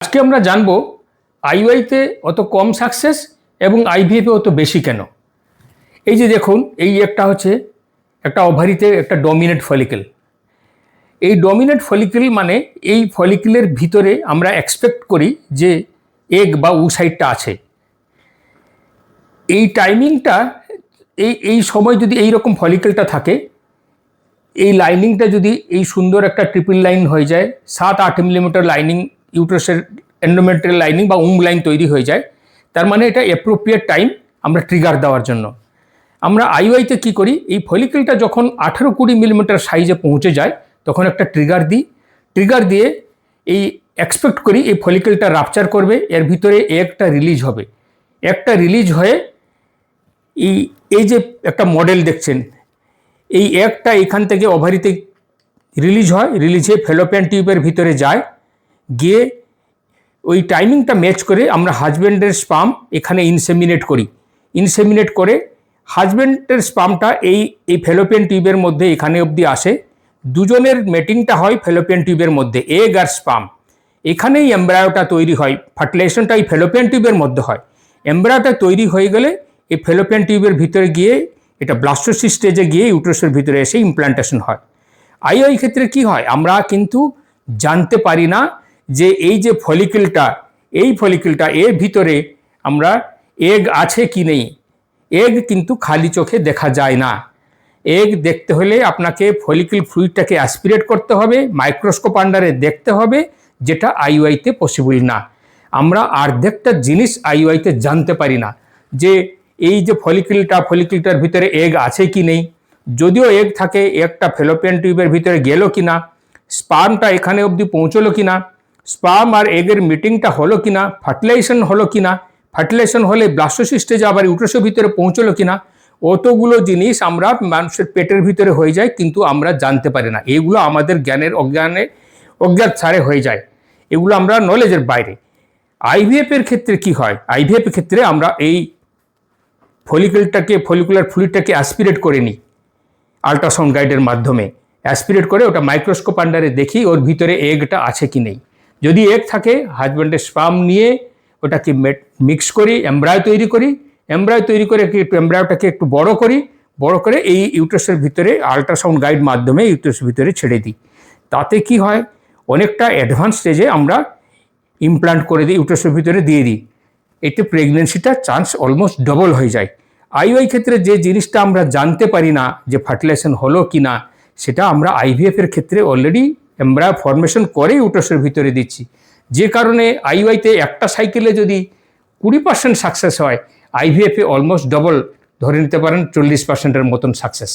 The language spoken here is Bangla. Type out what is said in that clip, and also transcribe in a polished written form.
আজকে আমরা জানবো আইওআইতে অত কম সাকসেস এবং আইভিএফে অত বেশি কেন। এই যে দেখুন, এই একটা হচ্ছে একটা ওভারিতে একটা ডমিনেট ফলিকেল। এই ডমিনেট ফলিকেল মানে এই ফলিকেলের ভিতরে আমরা এক্সপেক্ট করি যে এগ বা উসাইটটা আছে। এই টাইমিংটা এই সময় যদি এই রকম ফলিকেলটা থাকে, এই লাইনিংটা যদি এই সুন্দর একটা ট্রিপল লাইন হয়ে যায়, 7-8 মিলিমিটার লাইনিং ইউট্রাসের এন্ডোমেট্রিয়াল লাইনিং বা লাইন তৈরি হয়ে যায়, তার মানে এটা অ্যাপ্রোপ্রিয়েট টাইম আমরা ট্রিগার দেওয়ার জন্য। আমরা আইওআইতে কী করি, এই ফলিকেলটা যখন 18-20 মিলিমিটার সাইজে পৌঁছে যায় তখন একটা ট্রিগার দিই। ট্রিগার দিয়ে এই এক্সপেক্ট করি এই ফলিকেলটা রাপচার করবে, এর ভিতরে একটা রিলিজ হবে। একটা রিলিজ হয়ে এই যে একটা মডেল দেখছেন, এই একটা এখান থেকে ওভারিতে রিলিজ হয়, রিলিজ হয়ে ফেলোপিয়ান টিউবের ভিতরে যায়, গিয়ে ওই টাইমিংটা ম্যাচ করে আমরা হাজব্যান্ডের স্পাম এখানে ইনসেমিনেট করি। ইনসেমিনেট করে হাজব্যান্ডের স্পামটা এই ফেলোপিয়ান টিউবের মধ্যে এখানে অবধি আসে। দুজনের মেটিংটা হয় ফেলোপিয়ান টিউবের মধ্যে, এগ আর স্পাম। এখানেই এমব্রায়োটা তৈরি হয়, ফার্টিলাইজেশনটা এই ফেলোপিয়ান টিউবের মধ্যে হয়। এমব্রায়োটা তৈরি হয়ে গেলে এই ফেলোপিয়ান টিউবের ভিতরে গিয়ে এটা ব্লাস্টোসিস স্টেজে গিয়ে ইউট্রাসের ভিতরে এসে ইমপ্লান্টেশন হয়। আইওআই ক্ষেত্রে কি হয়, আমরা কিন্তু জানতে পারি না যে এই যে ফলিকেলটা, এই ফলিকেলটা এর ভিতরে আমরা এগ আছে কি নেই। এগ কিন্তু খালি চোখে দেখা যায় না। এগ দেখতে হলে আপনাকে ফলিকেল ফ্লুইডটাকে অ্যাসপিরেট করতে হবে, মাইক্রোস্কোপ আন্ডারে দেখতে হবে, যেটা আইওআইতে পসিবল না। আমরা অর্ধেকটা জিনিস আইওআইতে জানতে পারি না, যে এই যে ফলিকেলটার ভিতরে এগ আছে কি নেই। যদিও এগ থাকে, একটা ফেলোপিয়ান টিউবের ভিতরে গেল কি না, স্পার্মটা এখানে অবধি পৌঁছলো কি না, স্পার্ম আর এগের মিটিংটা হলো কি না, ফার্টিলাইজেশন হলো কি না, ফার্টিলাইজেশন হলে ব্লাস্টোসিস স্টেজে আবার ইউট্রাসের ভিতরে পৌঁছলো কি না, অতগুলো জিনিস আমরা মানুষের পেটের ভিতরে হয়ে যায়, কিন্তু আমরা জানতে পারি না। এগুলো আমাদের অজ্ঞাত ছাড়ে হয়ে যায়, এগুলো আমরা নলেজের বাইরে। আইভিএফের ক্ষেত্রে কি হয়, আইভিএফের ক্ষেত্রে আমরা এই ফলিকুলার ফ্লুইডটাকে অ্যাসপিরেট করে নিই আল্ট্রাসাউন্ড গাইডের মাধ্যমে। অ্যাসপিরেট করে ওটা মাইক্রোস্কোপ আন্ডারে দেখি ওর ভিতরে এগটা আছে কি নেই। যদি এগ থাকে, হাজব্যান্ডের স্পার্ম নিয়ে ওটাকে মিক্স করি, এমব্রায়ো তৈরি করি। এমব্রায়ো তৈরি করে এমব্রায়োটাকে একটু বড় করে এই ইউট্রাসের ভিতরে আল্ট্রাসাউন্ড গাইড মাধ্যমে ইউট্রাসের ভিতরে ছেড়ে দিই। তাতে কি হয়, অনেকটা অ্যাডভান্স স্টেজে আমরা ইমপ্লান্ট করে দিই, ইউট্রাসের ভিতরে দিয়ে দিই। এতে প্রেগনেন্সিটার চান্স অলমোস্ট ডবল হয়ে যায়। আইওআই ক্ষেত্রে যে জিনিসটা আমরা জানতে পারি না, যে ফার্টিলাইজেশন হলো কি না, সেটা আমরা আইভিএফের ক্ষেত্রে অলরেডি এমব্রায়ো ফরমেশন করে ইউট্রাসের ভিতরে দিচ্ছি। যে কারণে আইওআইতে একটা সাইকেলে যদি 20% সাকসেস হয়, আইভিএফে অলমোস্ট ডবল, ধরে নিতে পারেন 40%-এর মতন সাকসেস।